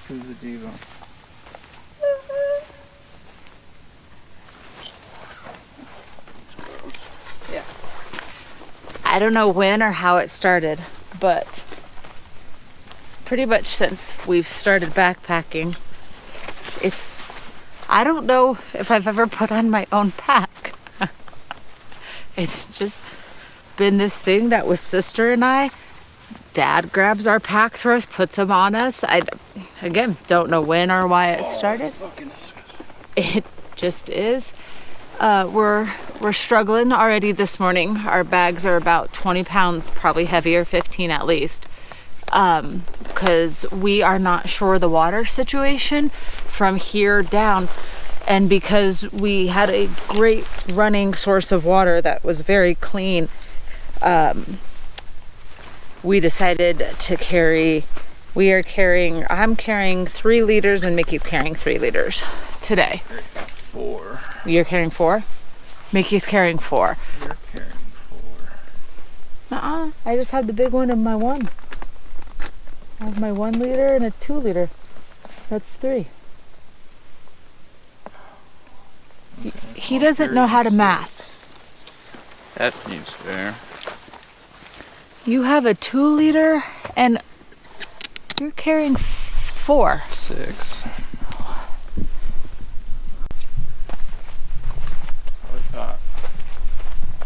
Who's the diva? Yeah. I don't know when or how it started, but pretty much since we've started backpacking, I don't know if I've ever put on my own pack. It's just been this thing that with sister and I, Dad grabs our packs for us, puts them on us. I, again, don't know when or why it started. It just is. We're struggling already this morning. Our bags are about 20 pounds, probably heavier, 15 at least. Because we are not sure the water situation from here down. And because we had a great running source of water that was very clean, we decided to I'm carrying 3 liters and Mickey's carrying 3 liters today. 4. You're carrying 4? Mickey's carrying 4. You're carrying 4. I just have the big one and my 1. I have my 1 liter and a 2 liter. That's 3. Okay. He doesn't know how to math. That seems fair. You have a 2 liter and you're carrying 4. 6. I thought.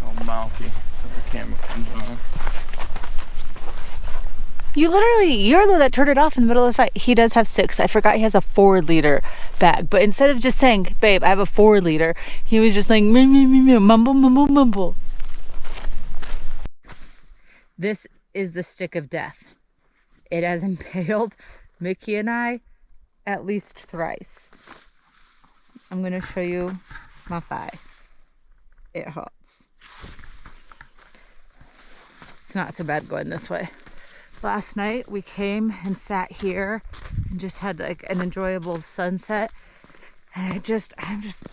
So mouthy. The camera comes on. You're the one that turned it off in the middle of the fight. He does have 6. I forgot he has a 4 liter bag. But instead of just saying, babe, I have a 4 liter, he was just like, me, mumble, mumble, mumble. This is the stick of death. It has impaled Mickey and I at least thrice. I'm going to show you my thigh. It hurts. It's not so bad going this way. Last night we came and sat here and just had like an enjoyable sunset, and I'm just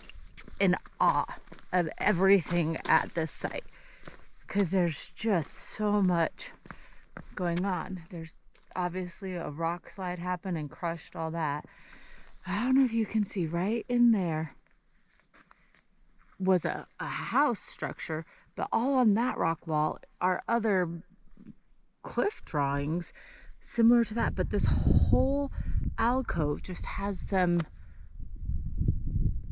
in awe of everything at this site because there's just so much going on. There's obviously a rock slide happened and crushed all that. I don't know if you can see right in there was a house structure, but all on that rock wall are other cliff drawings similar to that, but this whole alcove just has them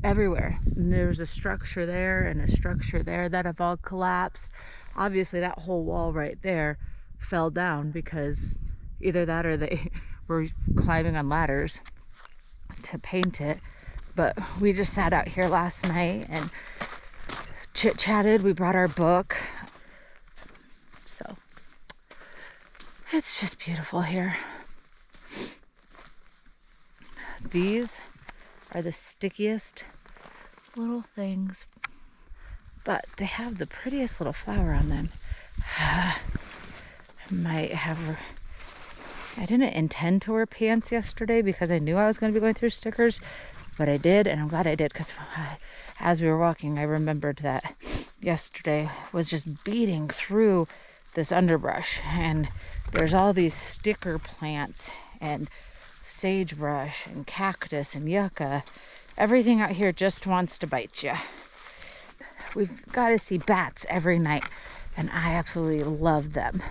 everywhere. And there's a structure there and a structure there that have all collapsed. Obviously that whole wall right there fell down because either that or they were climbing on ladders to paint it. But we just sat out here last night and chit-chatted. We brought our book. So it's just beautiful here. These are the stickiest little things, but they have the prettiest little flower on them. I didn't intend to wear pants yesterday because I knew I was going to be going through stickers, but I did, and I'm glad I did because as we were walking, I remembered that yesterday was just beating through this underbrush, and there's all these sticker plants and sagebrush and cactus and yucca. Everything out here just wants to bite you. We've got to see bats every night, and I absolutely love them.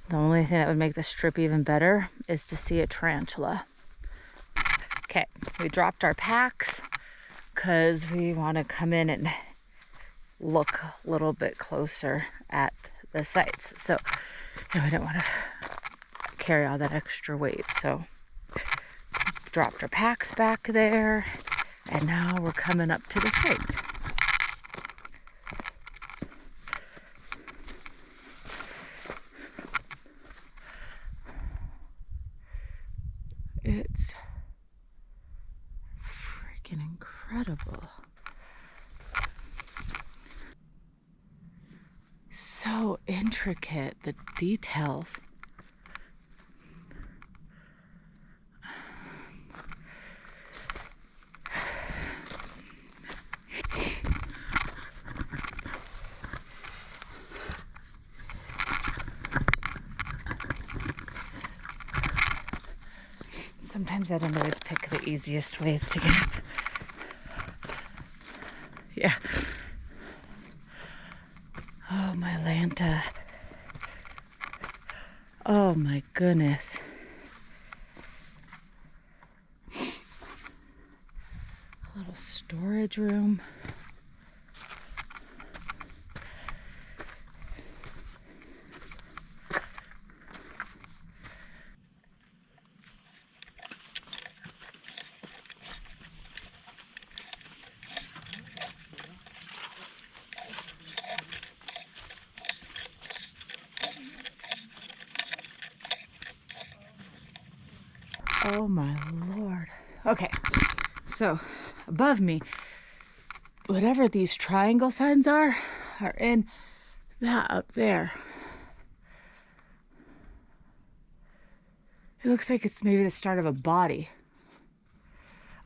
The only thing that would make this trip even better is to see a tarantula. Okay, we dropped our packs because we want to come in and look a little bit closer at the sites. So, and we don't want to carry all that extra weight. So, dropped our packs back there, and now we're coming up to the site. It's freaking incredible. So intricate, the details. Sometimes I don't always pick the easiest ways to get up. Yeah. Oh, my Lanta. Oh my goodness. A little storage room. Oh my Lord. Okay, so above me, whatever these triangle signs are in that up there. It looks like it's maybe the start of a body.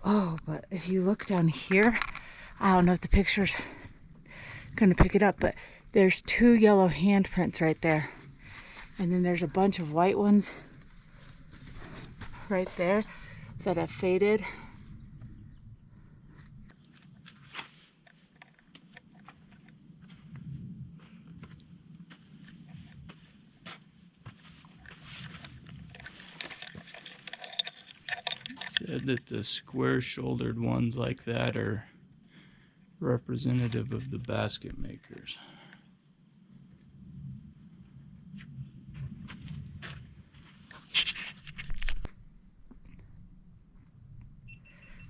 Oh, but if you look down here, I don't know if the picture's gonna pick it up, but there's 2 yellow handprints right there. And then there's a bunch of white ones right there that have faded. Said that the square-shouldered ones like that are representative of the basket makers.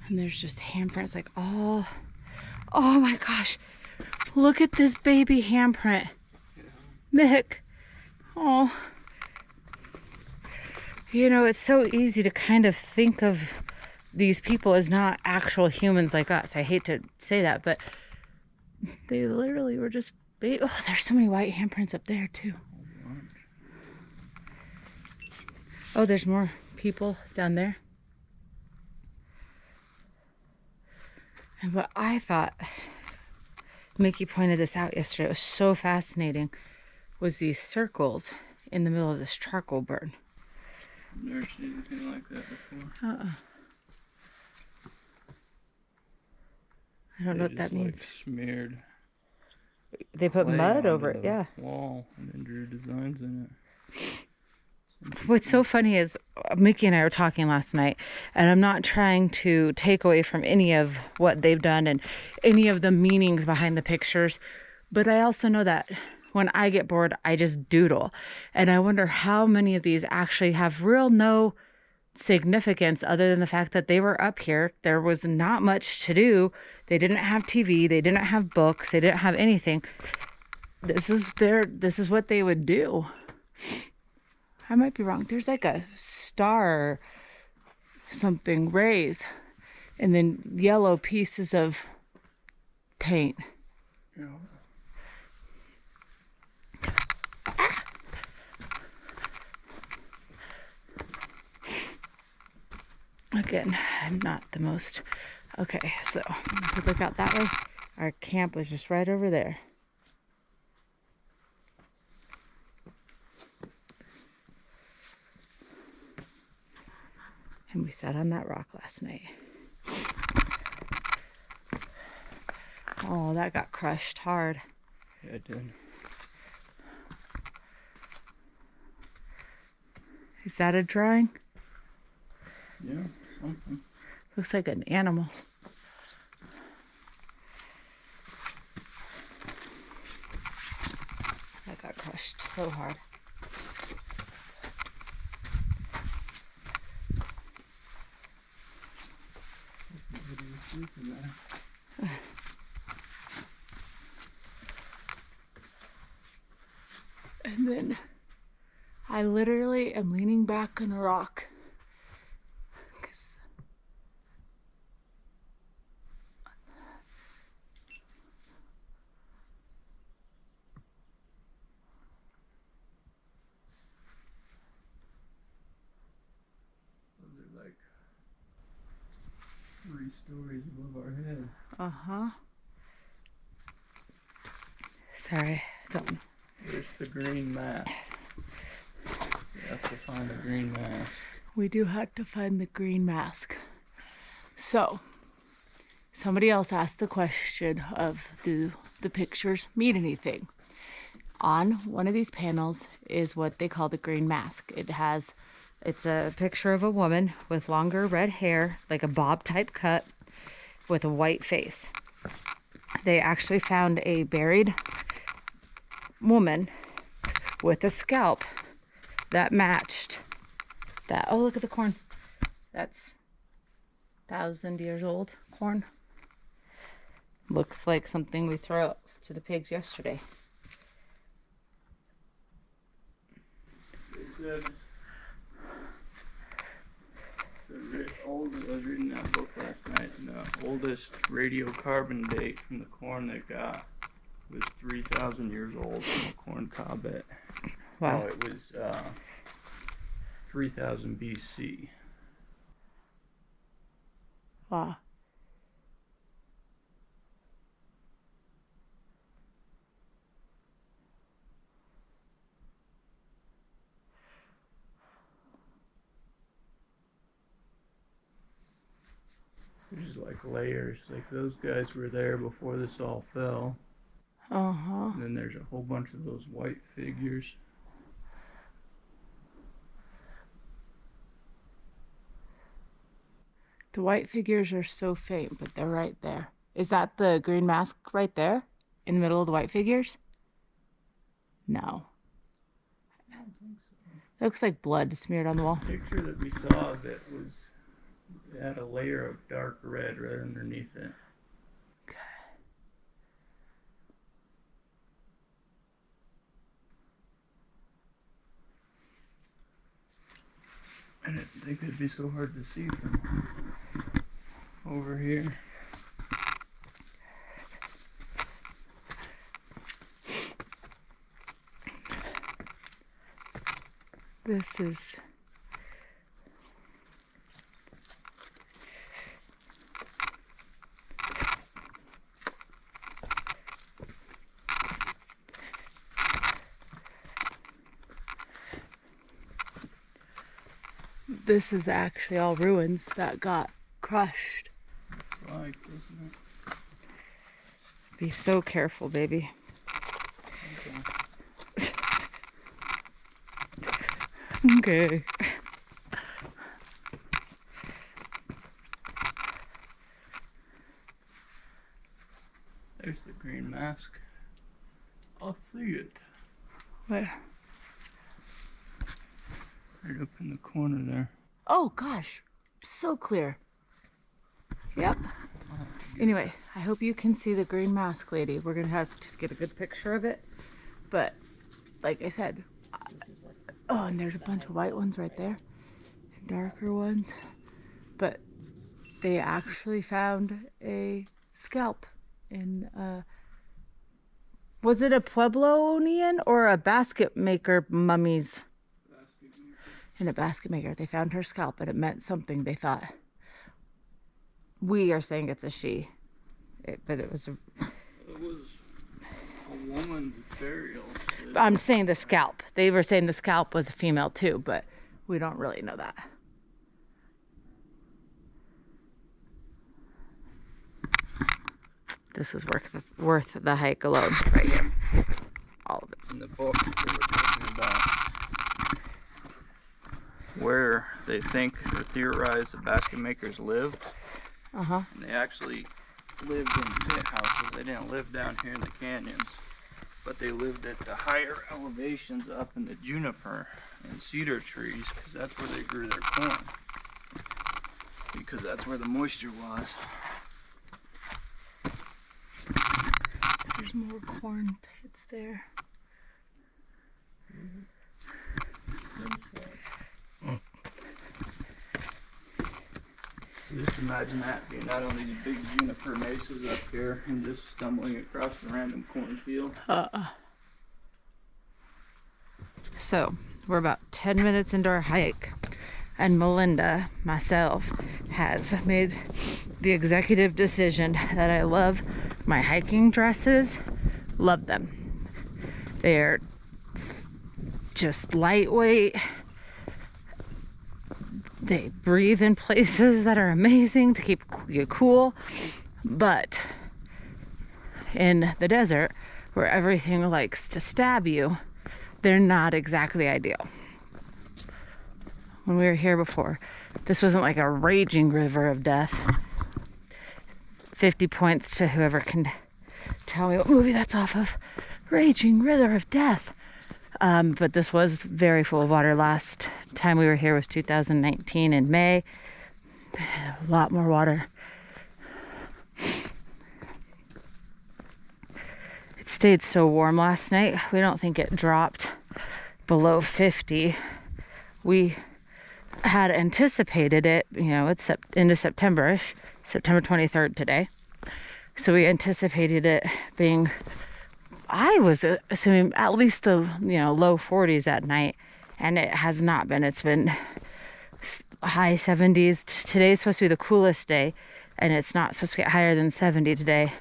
And there's just handprints like all, oh my gosh, look at this baby handprint. Mick, oh. You know, it's so easy to kind of think of these people as not actual humans like us. I hate to say that, but they literally were just big. Oh, there's so many white handprints up there too. Oh, there's more people down there. And what I thought, Mickey pointed this out yesterday, it was so fascinating, was these circles in the middle of this charcoal burn. I've never seen anything like that before. I don't know what that means. Like smeared. They put mud over it, yeah. Wall and then drew designs in it. What's so funny is Mickey and I were talking last night, and I'm not trying to take away from any of what they've done and any of the meanings behind the pictures, but I also know that when I get bored, I just doodle. And I wonder how many of these actually have real no significance other than the fact that they were up here. There was not much to do. They didn't have TV. They didn't have books. They didn't have anything. This is what they would do. I might be wrong. There's like a star, something, rays, and then yellow pieces of paint. Yeah. Again, I'm not the most. Okay, so if we look out that way, our camp was just right over there. And we sat on that rock last night. Oh, that got crushed hard. Yeah, it did. Is that a drawing? Yeah, something. Looks like an animal. That got crushed so hard. And then I literally am leaning back on a rock. Those are like 3 stories above our head. Uh-huh. Sorry, don't. It's the green mass. You have to find the green mass. we do have to find the green mask. So, somebody else asked the question of, do the pictures mean anything? On one of these panels is what they call the green mask. It's a picture of a woman with longer red hair, like a bob type cut, with a white face. They actually found a buried woman with a scalp that matched that. Oh, look at the corn. That's 1,000 years old corn. Looks like something we throw out to the pigs yesterday. They said I was reading that book last night, and the oldest radiocarbon date from the corn they got was 3,000 years old from a corn cob bit. Wow. No, it was 3,000 BC. Wow. There's like layers. Like those guys were there before this all fell. Uh-huh. And then there's a whole bunch of those white figures. The white figures are so faint, but they're right there. Is that the green mask right there? In the middle of the white figures? No. I don't think so. It looks like blood smeared on the wall. The picture that we saw of it had a layer of dark red right underneath it. Okay. I didn't think they'd be so hard to see from over here. This is... This is actually all ruins that got crushed. Like, isn't it? Be so careful, baby. Okay. Okay. There's the green mask. I'll see it. Where? Right up in the corner there. Oh gosh, so clear. Yep. Anyway, I hope you can see the green mask, lady. We're gonna have to get a good picture of it. But like I said, oh, and there's a bunch of white ones right there, and darker ones. But they actually found a scalp in was it a Pueblonian or a basket maker mummies? In a basket maker. They found her scalp, and it meant something, they thought. We are saying it's a she. But it was a... It was a woman's burial. I'm saying the scalp. They were saying the scalp was a female too, but we don't really know that. This was worth the hike alone, right here. All of it. In the book, they were talking about where they think or theorize the basket makers lived. Uh-huh. And they actually lived in pit houses. They didn't live down here in the canyons, but they lived at the higher elevations up in the juniper and cedar trees, because that's where they grew their corn, because that's where the moisture was. There's more corn pits there. Just imagine that being out on these big juniper mesas up here and just stumbling across a random cornfield. So, we're about 10 minutes into our hike, and Melinda, myself, has made the executive decision that I love my hiking dresses. Love them. They're just lightweight. They breathe in places that are amazing to keep you cool. But in the desert, where everything likes to stab you, they're not exactly ideal. When we were here before, this wasn't like a raging river of death. 50 points to whoever can tell me what movie that's off of. Raging River of Death. But this was very full of water. Last time we were here was 2019 in May. A lot more water. It stayed so warm last night. We don't think it dropped below 50. We had anticipated it, you know, it's into September-ish, September 23rd today. So we anticipated it being, I was assuming at least the, you know, low 40s at night, and it has not been. It's been high 70s. Today's supposed to be the coolest day, and it's not supposed to get higher than 70 today.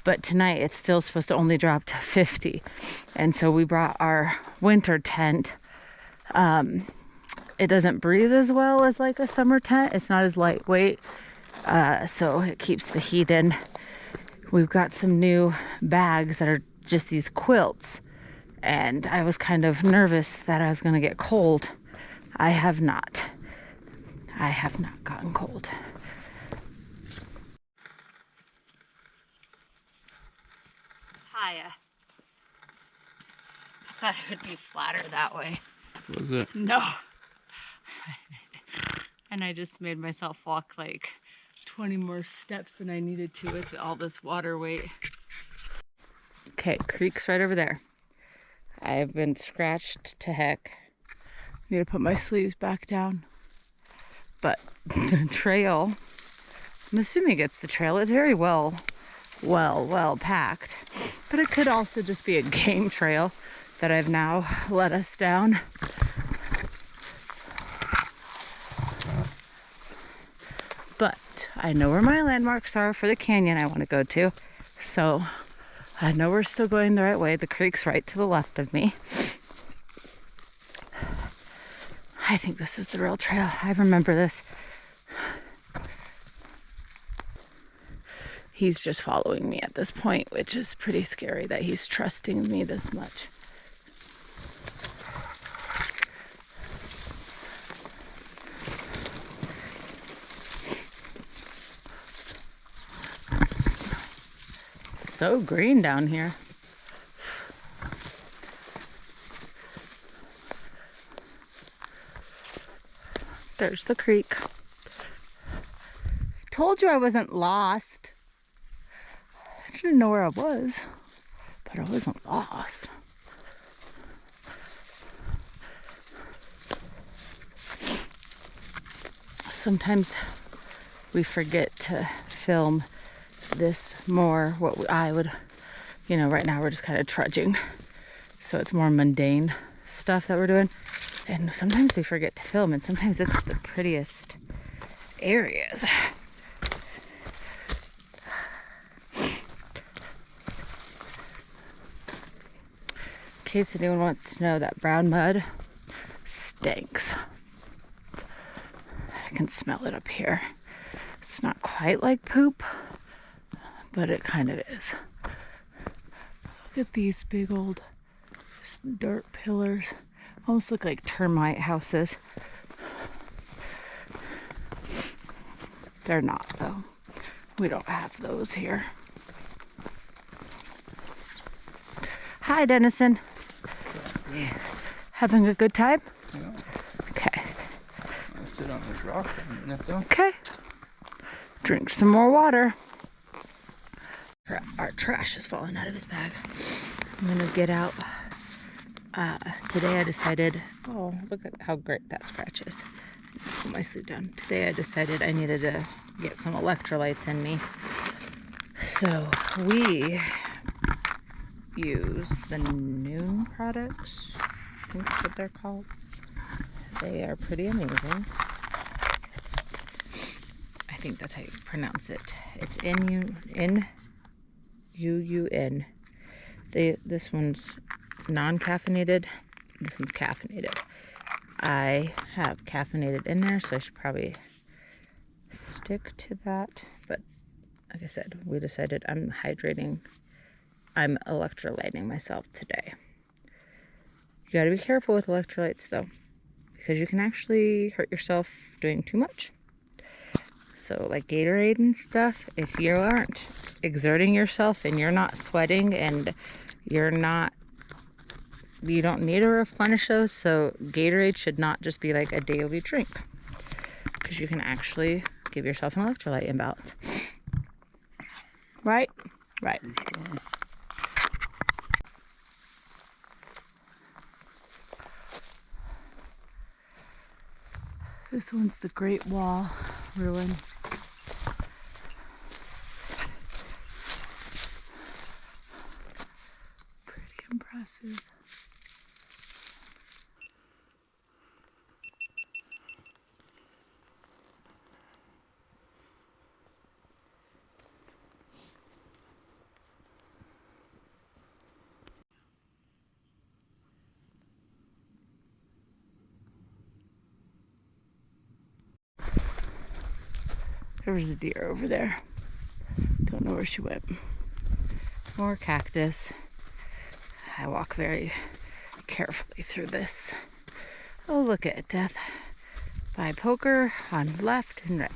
But tonight it's still supposed to only drop to 50. And so we brought our winter tent. It doesn't breathe as well as like a summer tent. It's not as lightweight, so it keeps the heat in. We've got some new bags that are just these quilts, and I was kind of nervous that I was going to get cold. I have not gotten cold. Hiya. I thought it would be flatter that way. Was it? No. And I just made myself walk like 20 more steps than I needed to with all this water weight. Okay, creek's right over there. I've been scratched to heck. Need to put my sleeves back down. But the trail, I'm assuming it's the trail. It's very well packed. But it could also just be a game trail that I've now led us down. But I know where my landmarks are for the canyon I want to go to. So I know we're still going the right way. The creek's right to the left of me. I think this is the real trail. I remember this. He's just following me at this point, which is pretty scary that he's trusting me this much. So green down here. There's the creek. Told you I wasn't lost. I didn't know where I was, but I wasn't lost. Sometimes we forget to film this more, what I would, you know, right now we're just kind of trudging, so it's more mundane stuff that we're doing, and sometimes we forget to film, and sometimes it's the prettiest areas. In case anyone wants to know, that brown mud stinks. I can smell it up here. It's not quite like poop, but it kind of is. Look at these big old dirt pillars. Almost look like termite houses. They're not, though. We don't have those here. Hi, Dennison. Yeah. Having a good time? Yeah. Okay. I'll sit on this rock for a minute, though. Okay. Drink some more water. Our trash is falling out of his bag. I'm gonna get out. Today I decided, oh, look at how great that scratch is. Put my sleeve down. Today I decided I needed to get some electrolytes in me. So we use the Noon products. I think that's what they're called. They are pretty amazing. I think that's how you pronounce it. It's N-U-U-N. This one's non-caffeinated. This one's caffeinated. I have caffeinated in there, so I should probably stick to that. But like I said, we decided I'm electrolyting myself today. You gotta be careful with electrolytes though, because you can actually hurt yourself doing too much. So like Gatorade and stuff, if you aren't exerting yourself and you're not sweating and you don't need to replenish those. So Gatorade should not just be like a daily drink, because you can actually give yourself an electrolyte imbalance. Right? Right. This one's the Great Wall ruin. Pretty impressive. There was a deer over there. Don't know where she went. More cactus. I walk very carefully through this. Oh, look at it. Death by poker on left and right.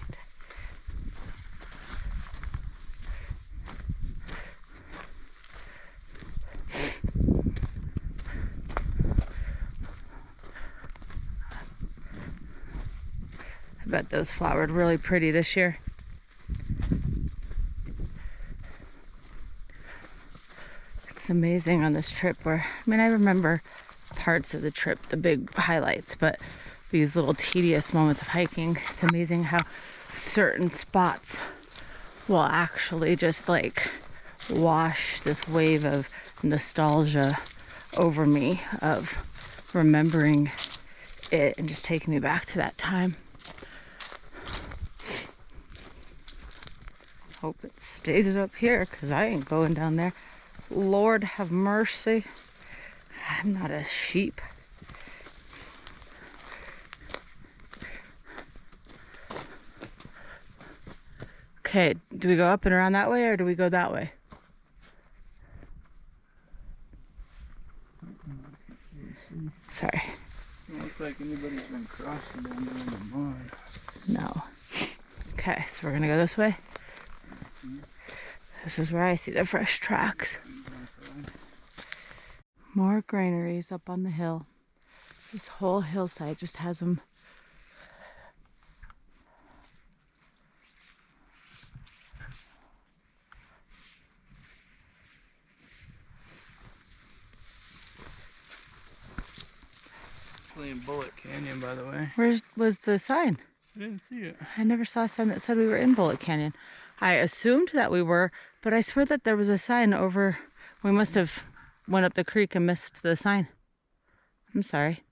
I bet those flowered really pretty this year. It's amazing on this trip I remember parts of the trip, the big highlights, but these little tedious moments of hiking, it's amazing how certain spots will actually just like wash this wave of nostalgia over me, of remembering it and just taking me back to that time. Hope it stays up here, because I ain't going down there. Lord have mercy. I'm not a sheep. Okay, do we go up and around that way, or do we go that way? Sorry. Doesn't look like anybody's been crossing down there in the mud. No. Okay, so we're gonna go this way. This is where I see the fresh tracks. More granaries up on the hill. This whole hillside just has them. In Bullet Canyon, by the way. Where was the sign? I didn't see it. I never saw a sign that said we were in Bullet Canyon. I assumed that we were, but I swear that there was a sign over. We must have went up the creek and missed the sign. I'm sorry.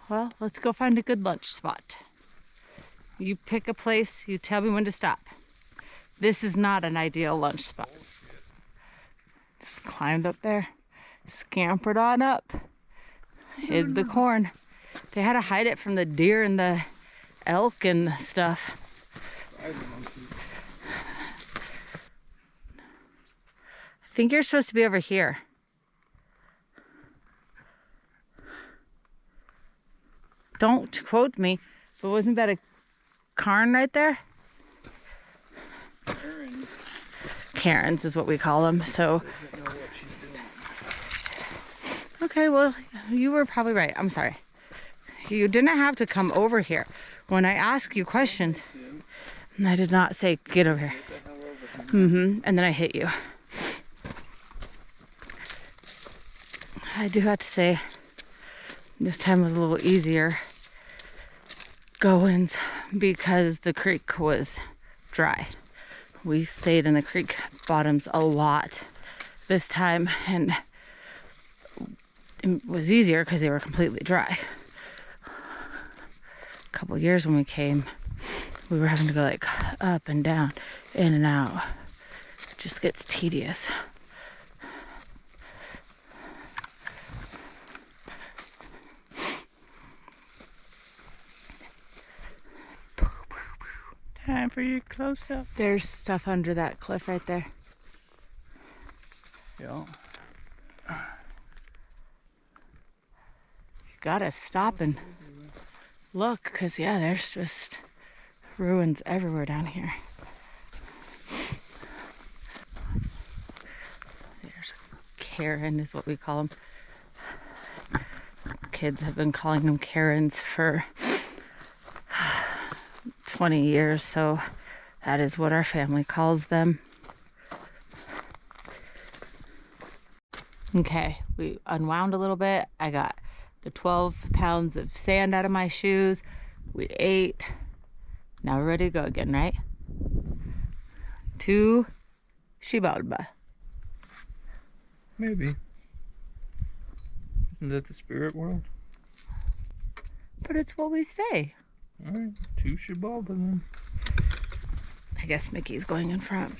Well, let's go find a good lunch spot. You pick a place, you tell me when to stop. This is not an ideal lunch spot. Just climbed up there, scampered on up, hid the corn. They had to hide it from the deer and the elk and stuff. I think you're supposed to be over here. Don't quote me, but wasn't that a cairn right there? Karens is what we call them. So, okay, well, you were probably right. I'm sorry. You didn't have to come over here. When I ask you questions, I did not say get over here. And then I hit you. I do have to say, this time was a little easier goings because the creek was dry. We stayed in the creek bottoms a lot this time, and it was easier because they were completely dry. A couple years when we came, we were having to go like up and down, in and out. It just gets tedious. Time for your close-up. There's stuff under that cliff right there. Yeah. You gotta stop and look, because yeah, there's just ruins everywhere down here. There's Karen is what we call them. Kids have been calling them Karens for 20 years, so that is what our family calls them. Okay, we unwound a little bit. I got the 12 pounds of sand out of my shoes. We ate. Now we're ready to go again, right? To Xibalba. Maybe. Isn't that the spirit world? But it's what we say. Alright, to Xibalba then. I guess Mickey's going in front.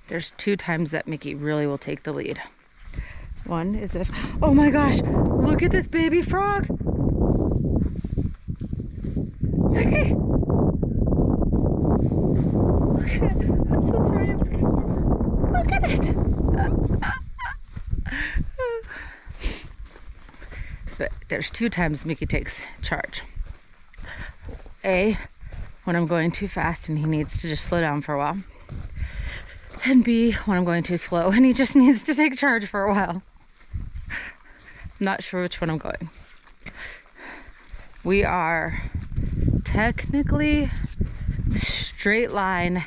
There's 2 times that Mickey really will take the lead. One is if, oh my gosh, look at this baby frog. Mickey. Look at it. I'm so sorry, I'm scared. Look at it. But there's 2 times Mickey takes charge. A, when I'm going too fast and he needs to just slow down for a while. And B, when I'm going too slow and he just needs to take charge for a while. Not sure which one I'm going. We are technically straight line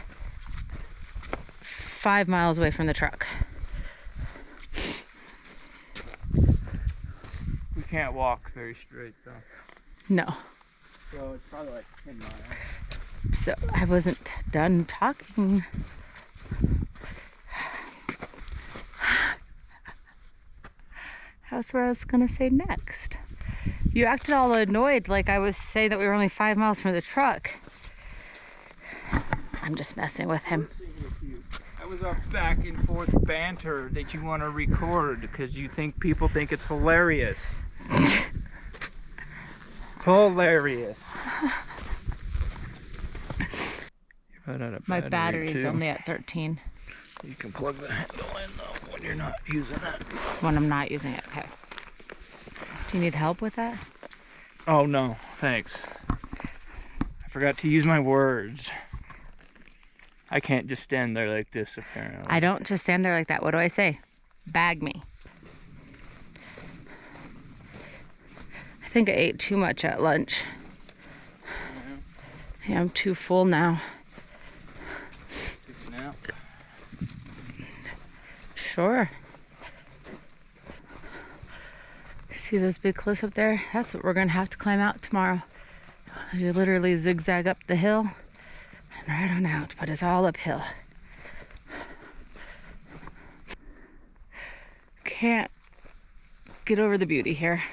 5 miles away from the truck. We can't walk very straight though. No. So it's probably like 10 miles. So I wasn't done talking. That's what I was gonna say next. You acted all annoyed like I was saying that we were only 5 miles from the truck. I'm just messing with him. That was our back and forth banter that you want to record because you think people think it's hilarious. Hilarious. My battery's only at 13. You can plug the handle in though when you're not using it. When I'm not using it, okay. Do you need help with that? Oh no, thanks. I forgot to use my words. I can't just stand there like this apparently. I don't just stand there like that. What do I say? Bag me. I think I ate too much at lunch. Yeah, I'm too full now. Take a nap. Sure. See those big cliffs up there? That's what we're gonna have to climb out tomorrow. You literally zigzag up the hill and right on out, but it's all uphill. Can't get over the beauty here.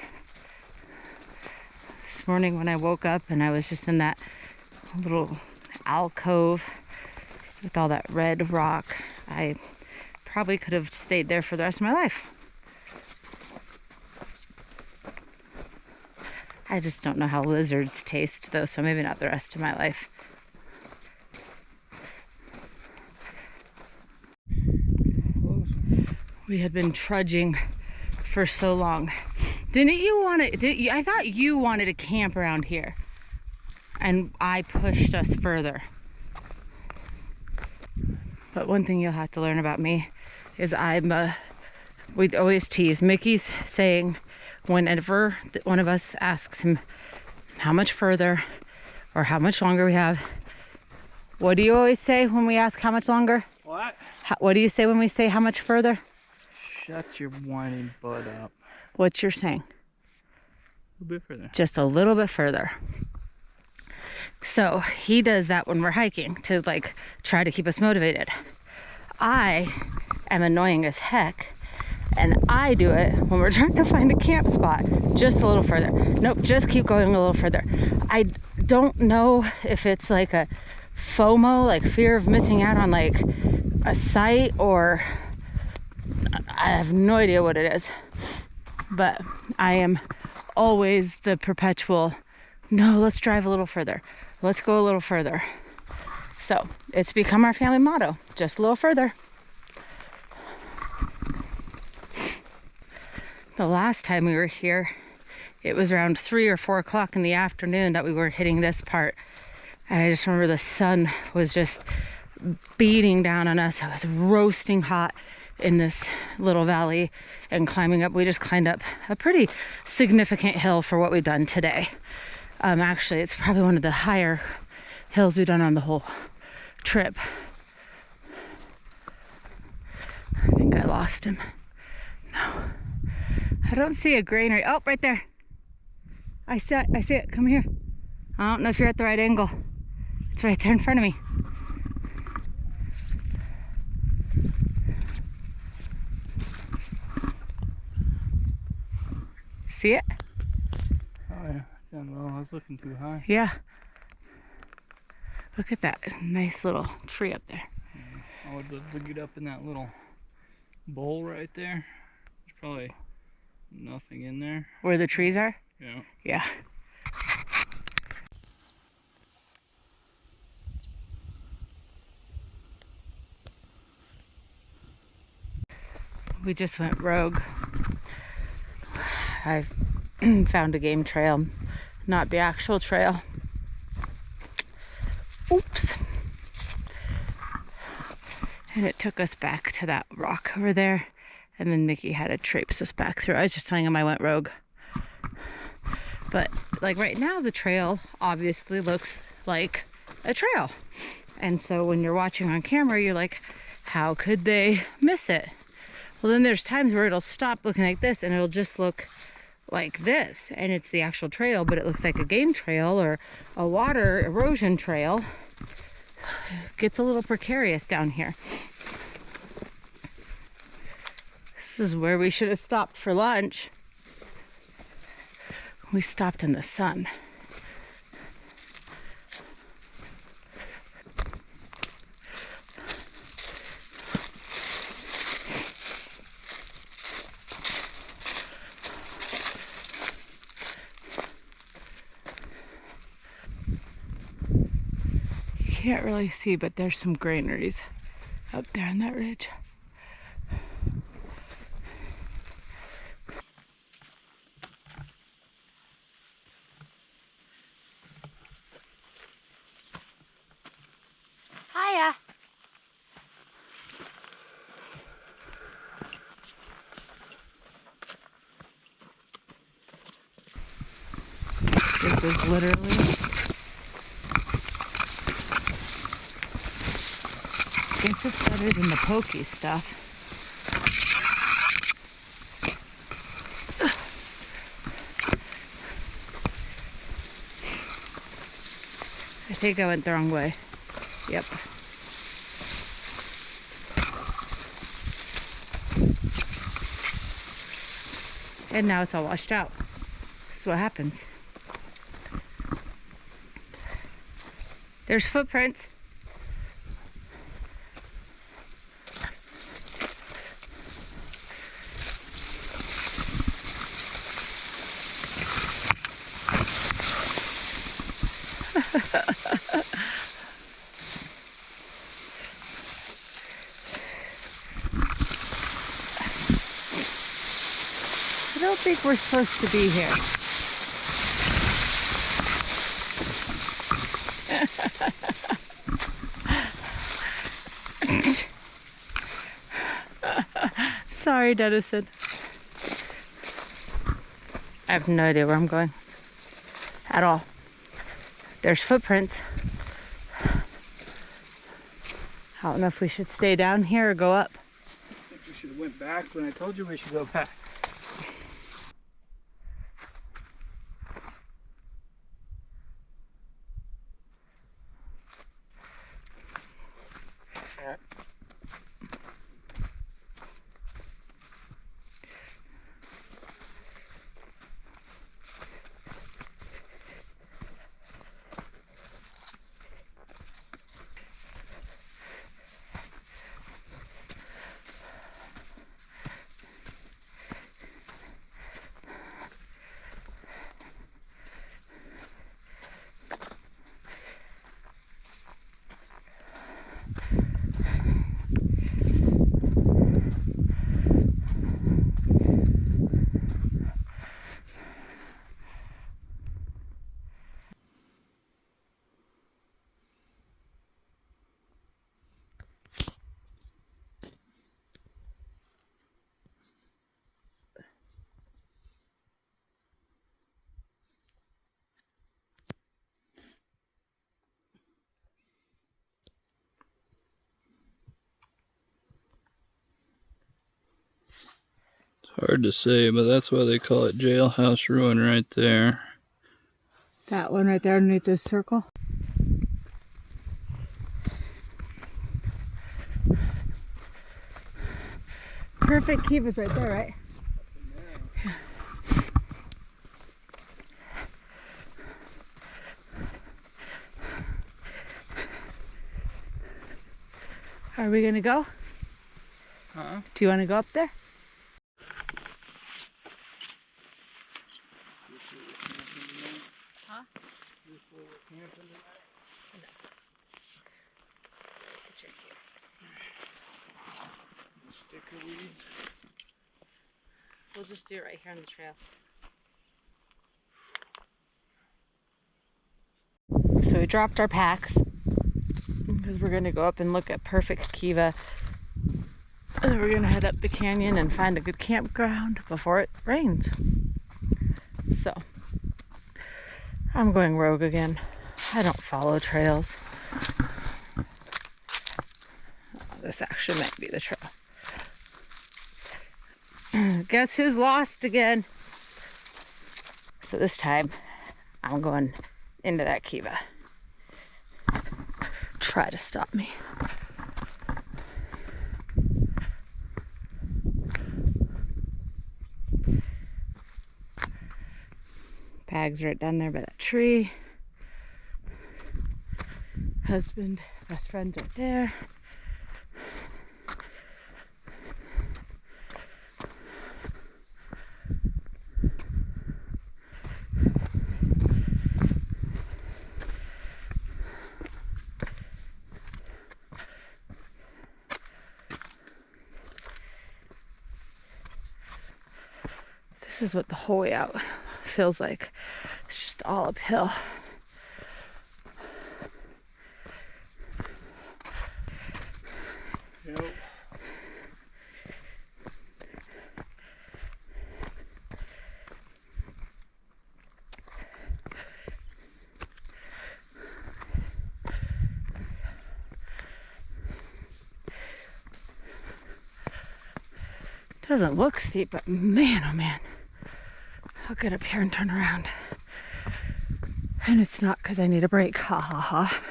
This morning when I woke up and I was just in that little alcove with all that red rock, I probably could have stayed there for the rest of my life. I just don't know how lizards taste though, so maybe not the rest of my life. We had been trudging for so long. Didn't you want to, I thought you wanted to camp around here. And I pushed us further. But one thing you'll have to learn about me is we always tease. Mickey's saying whenever one of us asks him how much further or how much longer we have, what do you always say when we ask how much longer? What? What do you say when we say how much further? Shut your whining butt up. What's your saying? A little bit further. Just a little bit further. So he does that when we're hiking to like try to keep us motivated. I am annoying as heck, and I do it when we're trying to find a camp spot. Just a little further. Nope, just keep going a little further. I don't know if it's like a FOMO, like fear of missing out on like a site, or I have no idea what it is. But I am always the perpetual, no, let's drive a little further. Let's go a little further. So it's become our family motto, just a little further. The last time we were here, it was around 3 or 4 o'clock in the afternoon that we were hitting this part. And I just remember the sun was just beating down on us. It was roasting hot in this little valley and climbing up. We just climbed up a pretty significant hill for what we've done today. Actually, it's probably one of the higher hills we've done on the whole trip. I think I lost him. No. I don't see a granary. Oh, right there. I see it. Come here. I don't know if you're at the right angle. It's right there in front of me. See it? Oh yeah. Yeah, well, I was looking too high. Yeah. Look at that nice little tree up there. Yeah. I would love to get up in that little bowl right there. There's probably nothing in there. Where the trees are? Yeah. Yeah. We just went rogue. I found a game trail, not the actual trail. Oops. And it took us back to that rock over there. And then Mickey had to traipse us back through. I was just telling him I went rogue. But like right now, the trail obviously looks like a trail. And so when you're watching on camera, you're like, how could they miss it? Well, then there's times where it'll stop looking like this and it'll just look like this. And it's the actual trail, but it looks like a game trail or a water erosion trail. It gets a little precarious down here. This is where we should have stopped for lunch. We stopped in the sun. You can't really see, but there's some granaries up there on that ridge. Hiya. This is literally I guess it's better than the pokey stuff. I think I went the wrong way. Yep. And now it's all washed out. That's what happens. There's footprints. I don't think we're supposed to be here. Sorry, Dennison. I have no idea where I'm going at all. There's footprints. I don't know if we should stay down here or go up. I think we should have went back when I told you we should go back. Hard to say, but that's why they call it Jailhouse Ruin right there. That one right there underneath this circle. Perfect Kiva's right there, right? Yeah. Are we gonna go? Huh? Do you want to go up there? Huh? Check here. Sticker weeds. We'll just do it right here on the trail. So we dropped our packs because we're gonna go up and look at Perfect Kiva. And then we're gonna head up the canyon and find a good campground before it rains. So I'm going rogue again. I don't follow trails. Oh, this actually might be the trail. Guess who's lost again? So this time I'm going into that Kiva. Try to stop me. Bag's right down there by that tree. Husband, best friend's right there. This is what the whole way out feels like. It's just all uphill. Yep. Doesn't look steep, but man, oh man. I'll get up here and turn around. And it's not because I need a break, ha ha ha.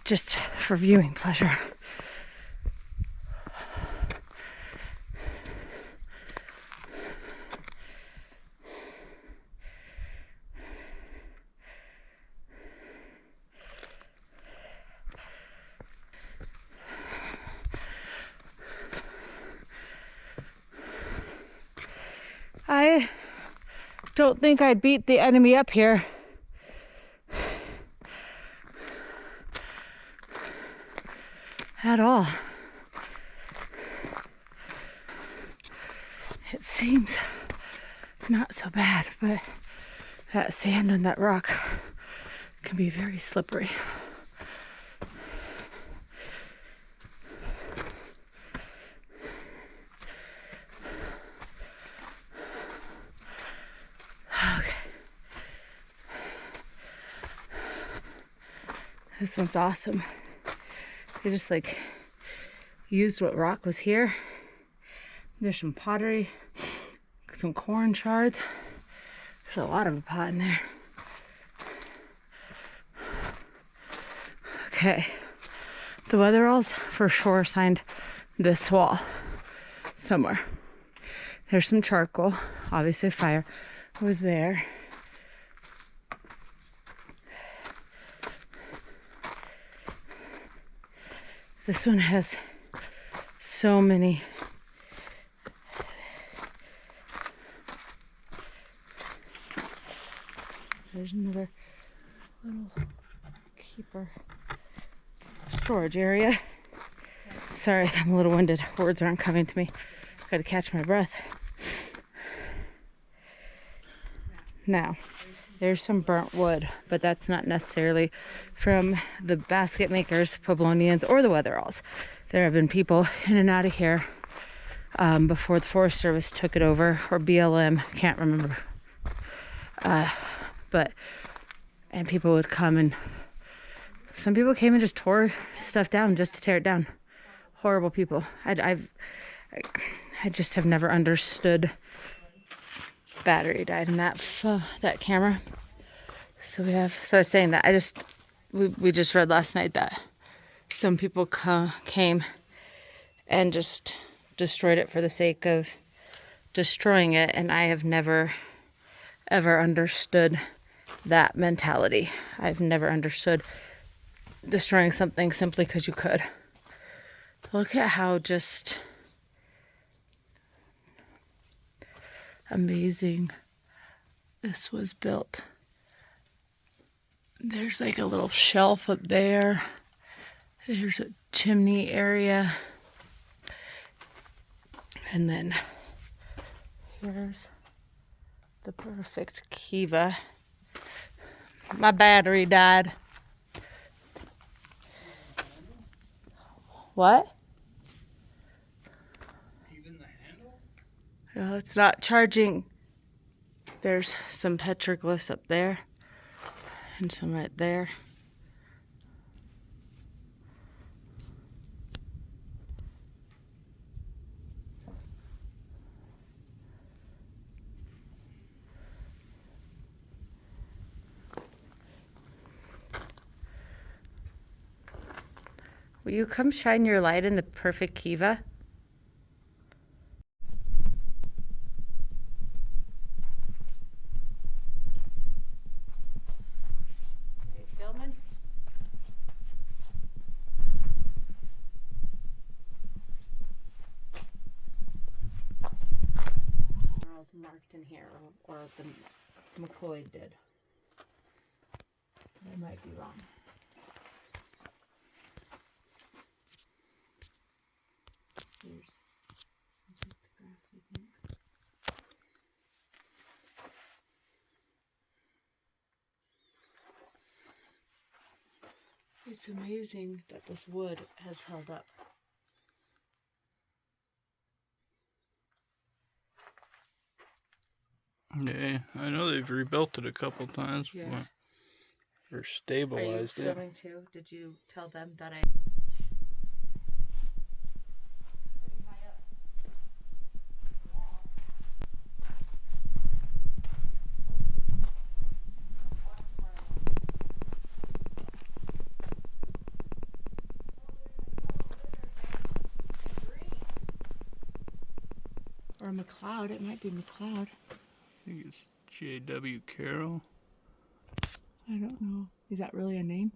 Just for viewing pleasure. I don't think I beat the enemy up here. At all. It seems not so bad, but that sand and that rock can be very slippery. Okay. This one's awesome. They just like used what rock was here. There's some pottery, some corn shards. There's a lot of a pot in there. Okay, the weatheralls for sure signed this wall somewhere. There's some charcoal, obviously fire was there. This one has so many. There's another little keeper storage area. Sorry, I'm a little winded. Words aren't coming to me. Gotta catch my breath. Now, there's some burnt wood, but that's not necessarily from the basket makers, Poblonians, or the Weatheralls. There have been people in and out of here before the Forest Service took it over, or BLM, can't remember. And people would come, and some people came and just tore stuff down just to tear it down. Horrible people. I I just have never understood. Battery died in that camera. So I was saying that we just read last night that some people came and just destroyed it for the sake of destroying it, and I have never ever understood that mentality. I've never understood destroying something simply because you could. Look at how just amazing this was built. There's like a little shelf up there. There's a chimney area. And then here's the Perfect Kiva. My battery died. What? Even the handle? Oh, it's not charging. There's some petroglyphs up there and some right there. Will you come shine your light in the Perfect Kiva? Are you filming? Marked in here, or the McCloyd did. I might be wrong. Here's some pictographs, I think. It's amazing that this wood has held up. Yeah, I know they've rebuilt it a couple times. Yeah. Or stabilized it. Are you filming too? Did you tell them that I... Or McLeod. It might be McLeod. I think it's J.W. Carroll. I don't know. Is that really a name?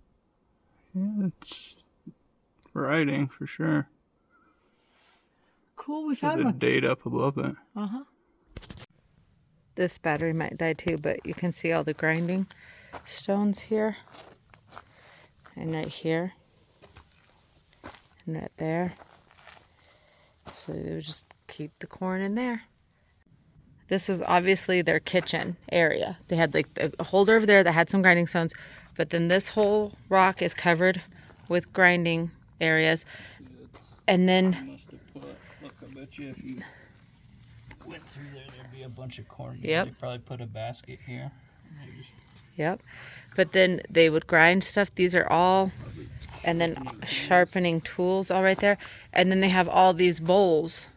Yeah, it's writing for sure. Cool, we There's found a one. date up above it. Uh-huh. This battery might die too, but you can see all the grinding stones here. And right here. And right there. So they would just keep the corn in there. This was obviously their kitchen area. They had like a holder over there that had some grinding stones, but then this whole rock is covered with grinding areas. And then You must have put, look, I bet you if you went through there, there'd be a bunch of corn. Yep. They probably put a basket here. Yep. But then they would grind stuff. These are all, and then sharpening tools all right there. And then they have all these bowls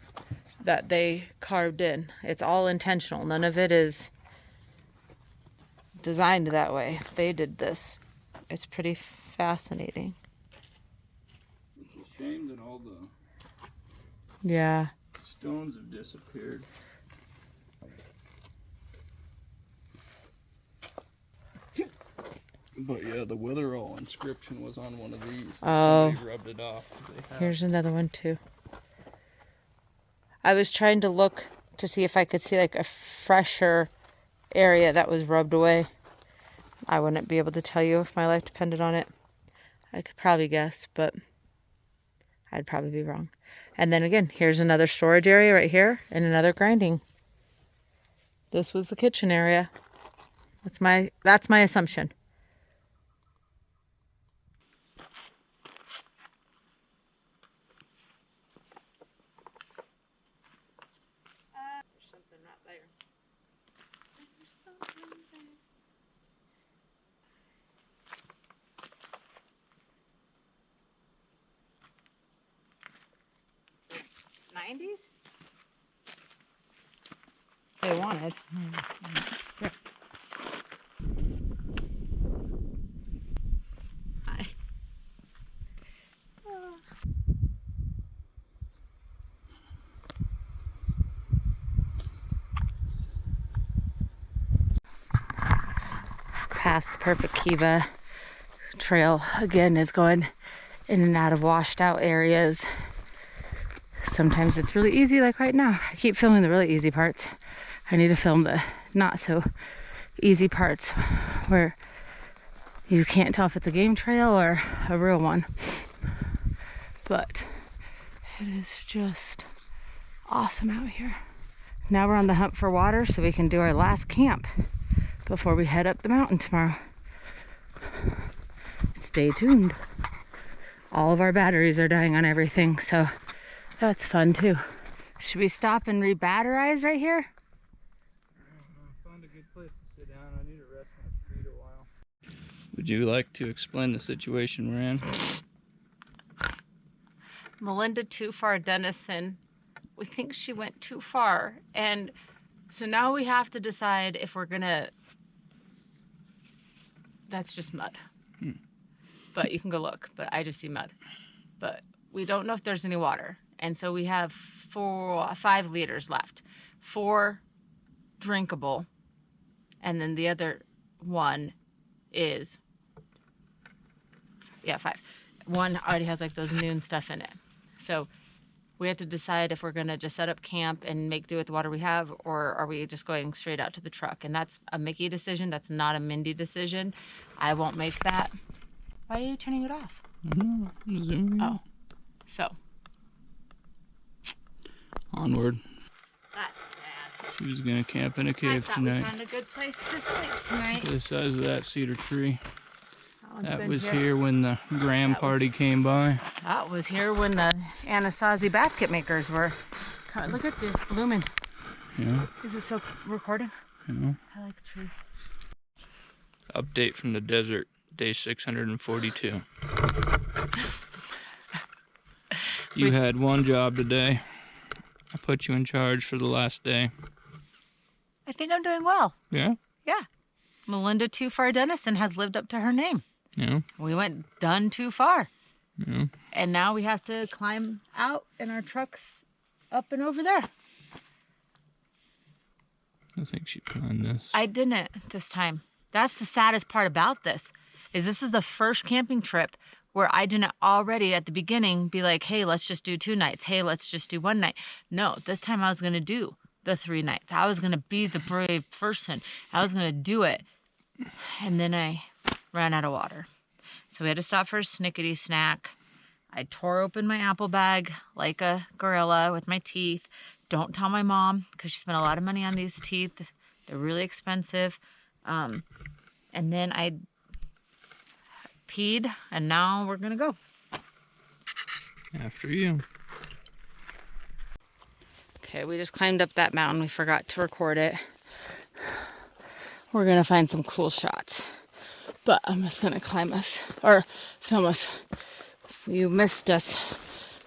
that they carved in. It's all intentional. None of it is designed that way. They did this. It's pretty fascinating. It's a shame that all the Yeah. stones have disappeared. But yeah, the Witherall inscription was on one of these. Oh. Somebody rubbed it off. Here's another one too. I was trying to look to see if I could see like a fresher area that was rubbed away. I wouldn't be able to tell you if my life depended on it. I could probably guess, but I'd probably be wrong. And then again, here's another storage area right here and another grinding. This was the kitchen area. That's my assumption. There's something not there. There's something there. 90s? they wanted. Here. Hi. Past the Perfect Kiva trail again is going in and out of washed out areas. Sometimes it's really easy, like right now. I keep filming the really easy parts. I need to film the not so easy parts where you can't tell if it's a game trail or a real one. But it is just awesome out here. Now we're on the hunt for water so we can do our last camp before we head up the mountain tomorrow. Stay tuned. All of our batteries are dying on everything, so that's fun too. Should we stop and re-batterize right here? I found a good place to sit down. I need to rest my feet a while. Would you like to explain the situation we're in? Melinda too far Denison. We think she went too far, and so now we have to decide if we're gonna. That's just mud. But you can go look, but I just see mud. But we don't know if there's any water. And so we have 5 liters left. 4 drinkable. And then the other one is, 5. One already has like those noon stuff in it. So we have to decide if we're gonna just set up camp and make do with the water we have, or are we just going straight out to the truck? And that's a Mickey decision. That's not a Mindy decision. I won't make that. Why are you turning it off? Oh, so. Onward. That's sad. She was gonna camp in a cave tonight. We found a good place to sleep tonight. The size of that cedar tree. That was here. here when the Graham party came by. That was here when the Anasazi basket makers were. Look at this blooming. Yeah. Is it so recording? Yeah. I like trees. Update from the desert. Day 642. You had one job today. I put you in charge for the last day. I think I'm doing well. Yeah? Yeah. Melinda Too Far Denison has lived up to her name. Yeah. We went done too far. Yeah. And now we have to climb out in our trucks up and over there. I think she planned this. I didn't this time. That's the saddest part about this. This is the first camping trip where I didn't already at the beginning be like, hey, let's just do 2 nights. Hey, let's just do 1 night. No, this time I was going to do the 3 nights. I was going to be the brave person. I was going to do it. And then I ran out of water. So we had to stop for a snickety snack. I tore open my apple bag like a gorilla with my teeth. Don't tell my mom because she spent a lot of money on these teeth. They're really expensive. And then I peed, and now we're gonna go. After you. Okay, we just climbed up that mountain. We forgot to record it. We're gonna find some cool shots, but I'm just gonna climb us or film us. You missed us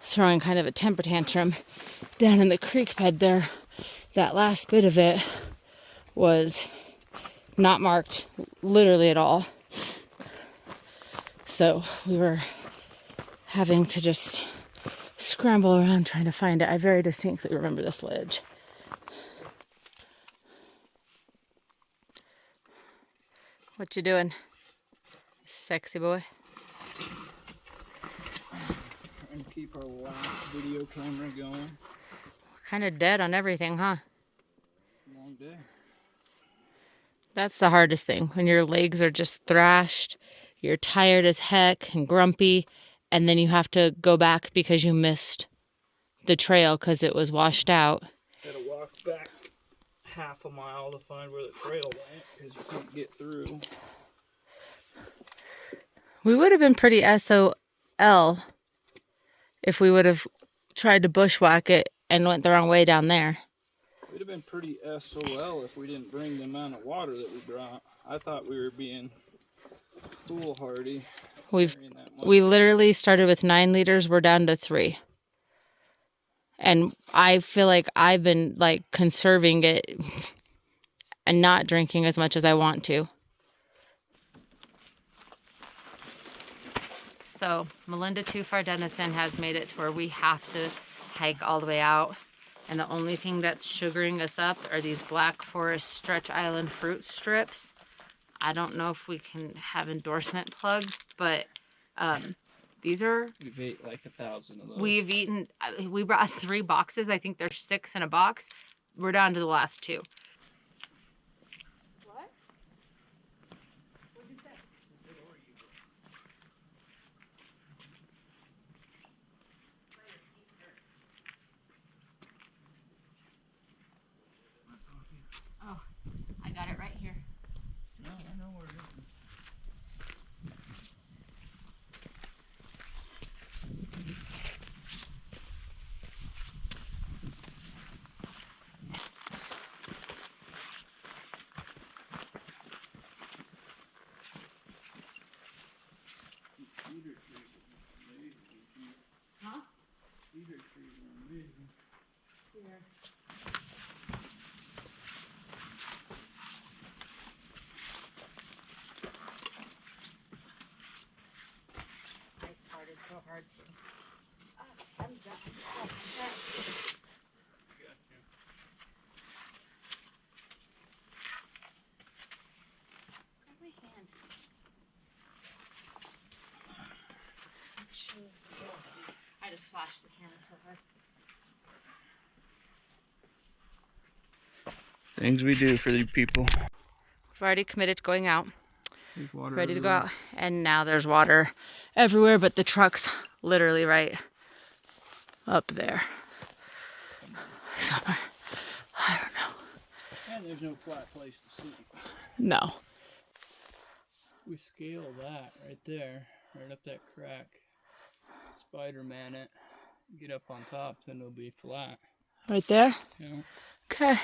throwing kind of a temper tantrum down in the creek bed there. That last bit of it was not marked literally at all. So we were having to just scramble around trying to find it. I very distinctly remember this ledge. What you doing, sexy boy? Trying to keep our last video camera going. We're kind of dead on everything, huh? Long day. That's the hardest thing, when your legs are just thrashed, you're tired as heck and grumpy, and then you have to go back because you missed the trail because it was washed out. Had to walk back half a mile to find where the trail went because you can't get through. We would have been pretty SOL if we would have tried to bushwhack it and went the wrong way down there. We'd have been pretty SOL if we didn't bring the amount of water that we brought. I thought we were being foolhardy. We literally started with 9 liters. We're down to 3. And I feel like I've been like conserving it and not drinking as much as I want to. So Melinda Too Far Dennison has made it to where we have to hike all the way out. And the only thing that's sugaring us up are these Black Forest Stretch Island fruit strips. I don't know if we can have endorsement plugs, but these are... We've ate like 1,000 of those. We've eaten... We brought 3 boxes. I think there's 6 in a box. We're down to the last 2. What? What'd you say? Oh, I got it right here. No, I know where it is. Cedar trees are amazing. Huh? Cedar trees are amazing. Here. I farted so hard too. I'm done. Oh, I'm done. Gotcha. Grab my hand. Let's show you. I just flashed the camera so hard. Things we do for the people. We've already committed to going out. There's water Ready to go everywhere. out. And now there's water everywhere, but the truck's literally right up there. Somewhere. I don't know. And there's no flat place to see. No. We scale that right there, right up that crack. Spider-Man it. Get up on top, then it'll be flat. Right there? Yeah. Okay.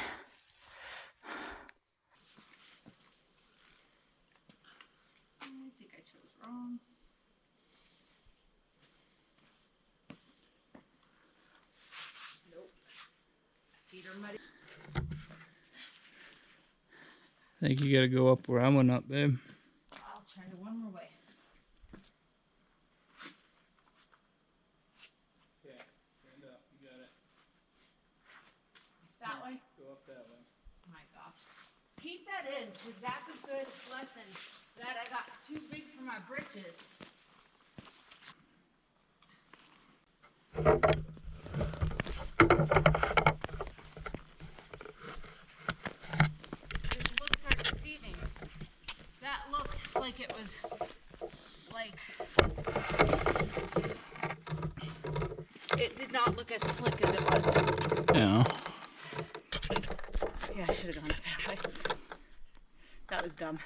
I think I chose wrong. Nope. Feet are muddy. I think you gotta go up where I went up, babe. I'll try one more way. Okay, stand up. You got it. That way? Go up that way. Oh my gosh. Keep that in, because that's a good lesson that I got too big for my britches. These looks are deceiving. That looked like it was like... It did not look as slick as it was. Yeah. Yeah, I should have gone that way. That was dumb.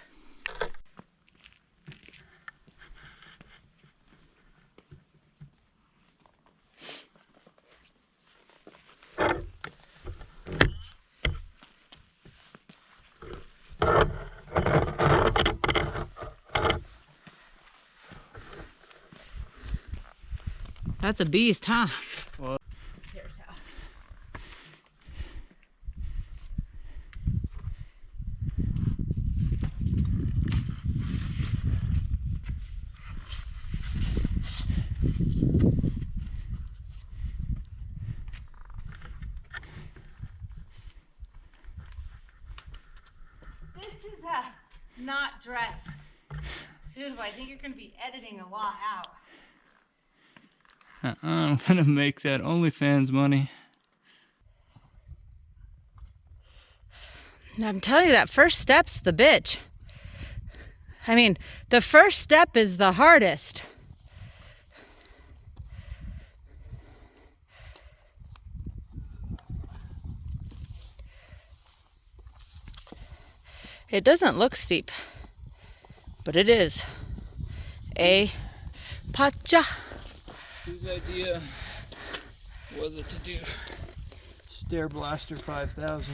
That's a beast, huh? Well, Here's how. This is not dress suitable. I think you're going to be editing a lot out. I'm gonna make that OnlyFans money. I'm telling you, that first step's the bitch. I mean, the first step is the hardest. It doesn't look steep, but it is. A pacha. Whose idea was it to do Stair Blaster 5000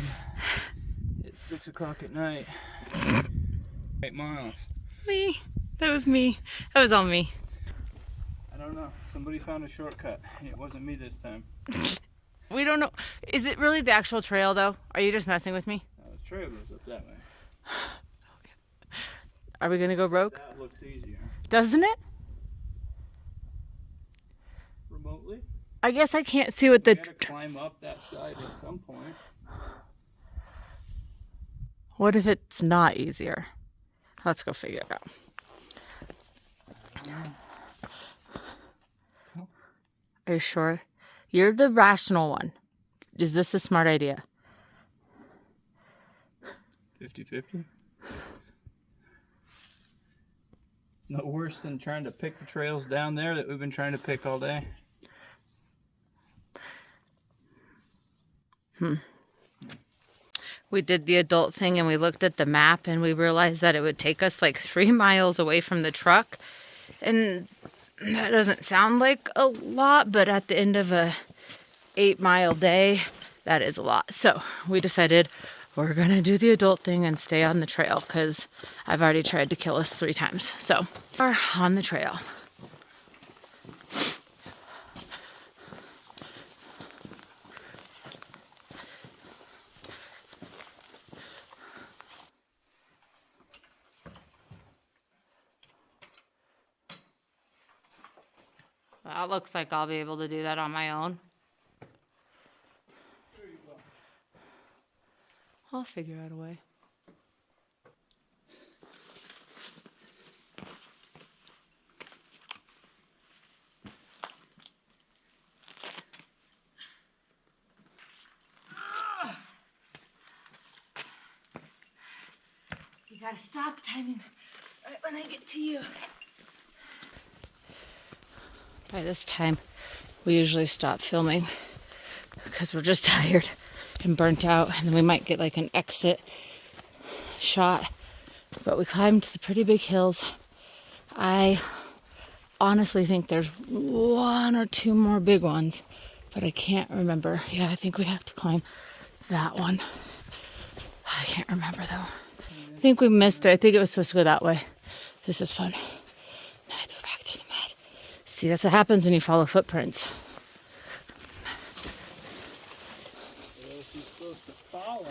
at 6 o'clock at night? 8 miles. Me. That was me. That was all me. I don't know. Somebody found a shortcut, and it wasn't me this time. We don't know. Is it really the actual trail, though? Are you just messing with me? The trail goes up that way. Are we going to go rogue? That looks easier. Doesn't it? Remotely? I guess I can't see what the... You gotta climb up that side at some point. What if it's not easier? Let's go figure it out. Are you sure? You're the rational one. Is this a smart idea? 50-50? It's no worse than trying to pick the trails down there that we've been trying to pick all day. We did the adult thing and we looked at the map and we realized that it would take us like 3 miles away from the truck. And that doesn't sound like a lot, but at the end of a 8-mile day, that is a lot. So we decided we're gonna do the adult thing and stay on the trail because I've already tried to kill us 3 times. So we're on the trail. That looks like I'll be able to do that on my own. I'll figure out a way. You gotta stop timing right when I get to you. By this time, we usually stop filming because we're just tired and burnt out, and then we might get like an exit shot. But we climbed the pretty big hills. I honestly think there's 1 or 2 more big ones, but I can't remember. Yeah, I think we have to climb that one. I can't remember though. I think we missed it. I think it was supposed to go that way. This is fun. Now I have to go back through the mud. See, that's what happens when you follow footprints. What else are you supposed to follow?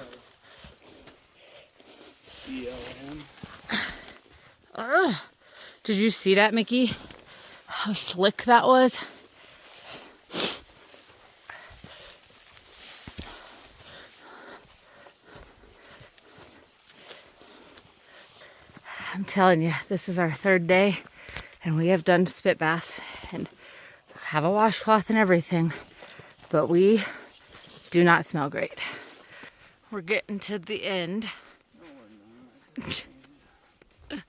BLM. Did you see that, Mickey? How slick that was? I'm telling you, this is our 3rd day, and we have done spit baths and have a washcloth and everything, but we do not smell great. We're getting to the end. No, we're not.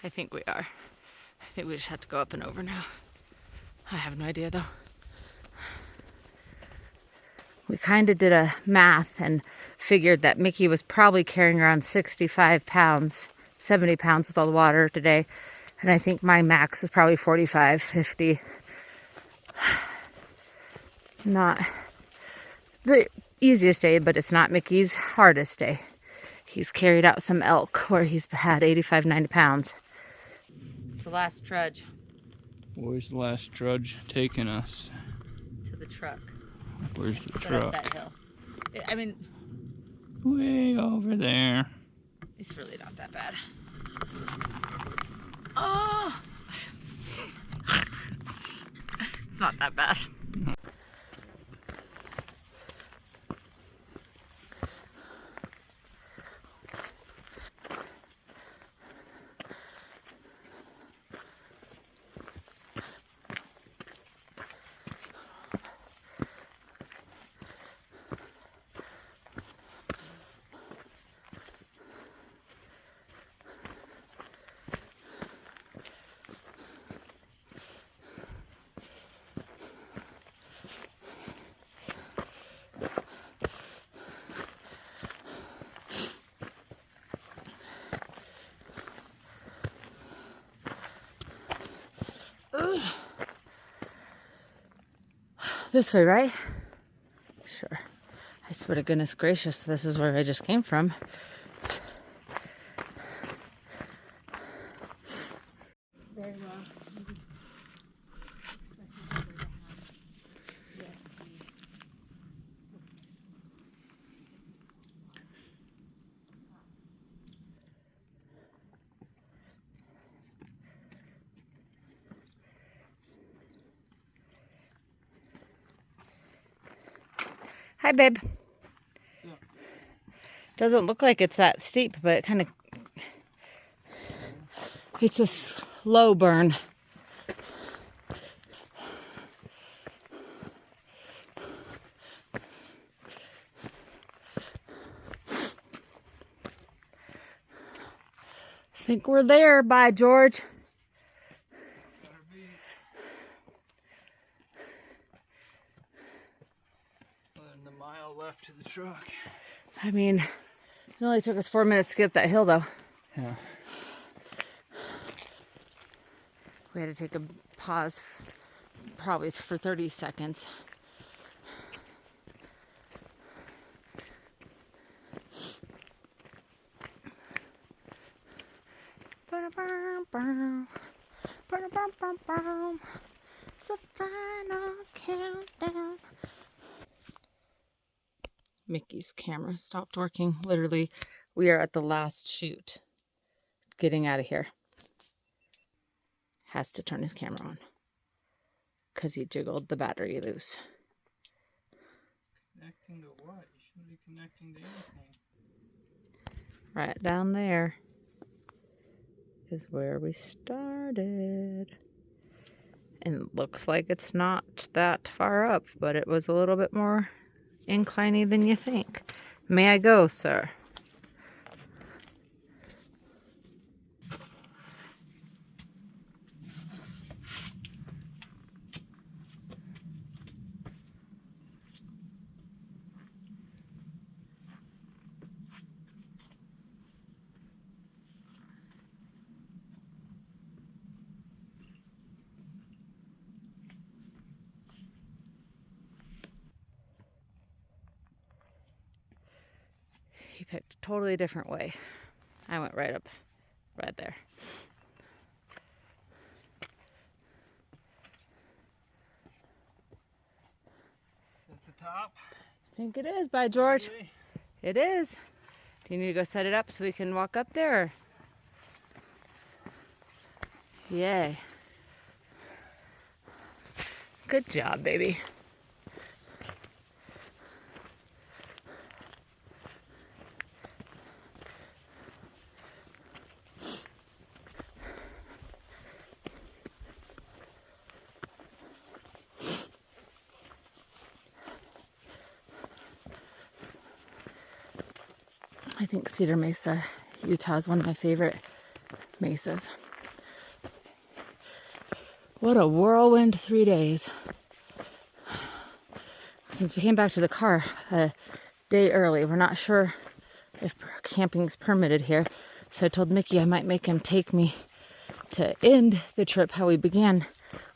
I think we are. I think we just have to go up and over now. I have no idea though. We kind of did a math and figured that Mickey was probably carrying around 65 pounds, 70 pounds with all the water today. And I think my max was probably 45, 50. Not the easiest day, but it's not Mickey's hardest day. He's carried out some elk where he's had 85, 90 pounds. It's the last trudge. Where's the last trudge taking us? To the truck. Where's the But truck? up that hill. I mean, way over there. it's really not that bad. Oh! It's not that bad. This way, right? Sure. I swear to goodness gracious, this is where I just came from. Very well. Hi, babe. Yeah. Doesn't look like it's that steep, but it kind of... It's a slow burn. Think we're there. Bye, George. Better be. And the mile left to the truck. I mean, it only took us 4 minutes to get up that hill, though. Yeah. We had to take a pause, probably for 30 seconds. It's the final countdown. Mickey's camera stopped working. Literally, we are at the last shoot. Getting out of here. Has to turn his camera on because he jiggled the battery loose. Connecting to what? You shouldn't be connecting to anything. Right down there is where we started. And it looks like it's not that far up, but it was a little bit more incliney than you think. May I go, sir? He picked a totally different way. I went right up, right there. At the top? I think it is, by George. Really? It is. Do you need to go set it up so we can walk up there? Yay. Good job, baby. I think Cedar Mesa, Utah is one of my favorite mesas. What a whirlwind 3 days. Since we came back to the car a day early, we're not sure if camping's permitted here. So I told Mickey I might make him take me to end the trip how we began,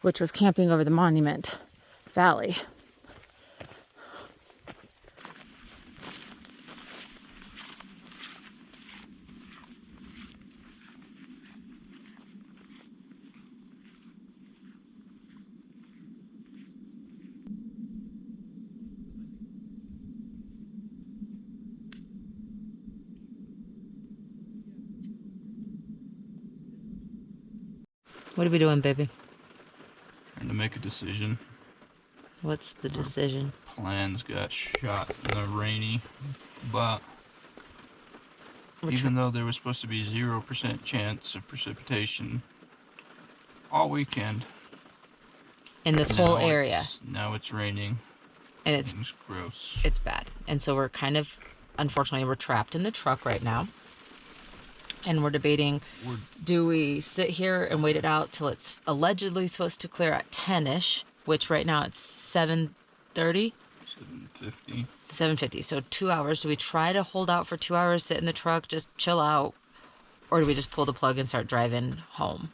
which was camping over the Monument Valley. What are we doing, baby? Trying to make a decision. What's the decision? Plans got shot in the rainy, but even though there was supposed to be 0% chance of precipitation all weekend, In this whole area. Now it's raining. And it's gross. It's bad. And so we're kind of, unfortunately, we're trapped in the truck right now. And we're debating, do we sit here and wait it out till it's allegedly supposed to clear at 10-ish, which right now it's 7:30? 7:50. 7:50. So 2 hours. Do we try to hold out for 2 hours, sit in the truck, just chill out? Or do we just pull the plug and start driving home?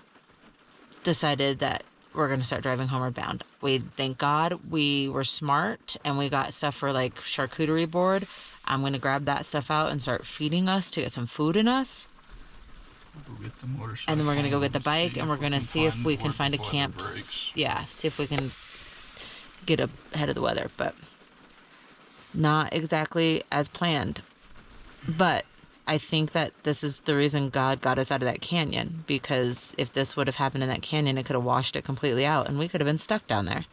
Decided that we're going to start driving homeward bound. Thank God we were smart and we got stuff for like charcuterie board. I'm going to grab that stuff out and start feeding us to get some food in us. We'll get the motorcycle. And then we're going to go get the bike and we're going to see if we can find a camp. Yeah, see if we can get ahead of the weather. But not exactly as planned. But I think that this is the reason God got us out of that canyon. Because if this would have happened in that canyon, it could have washed it completely out. And we could have been stuck down there.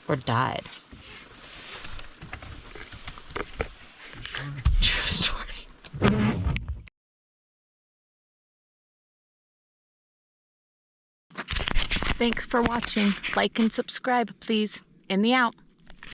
Or died. True story. Thanks for watching. Like and subscribe, please. In the out.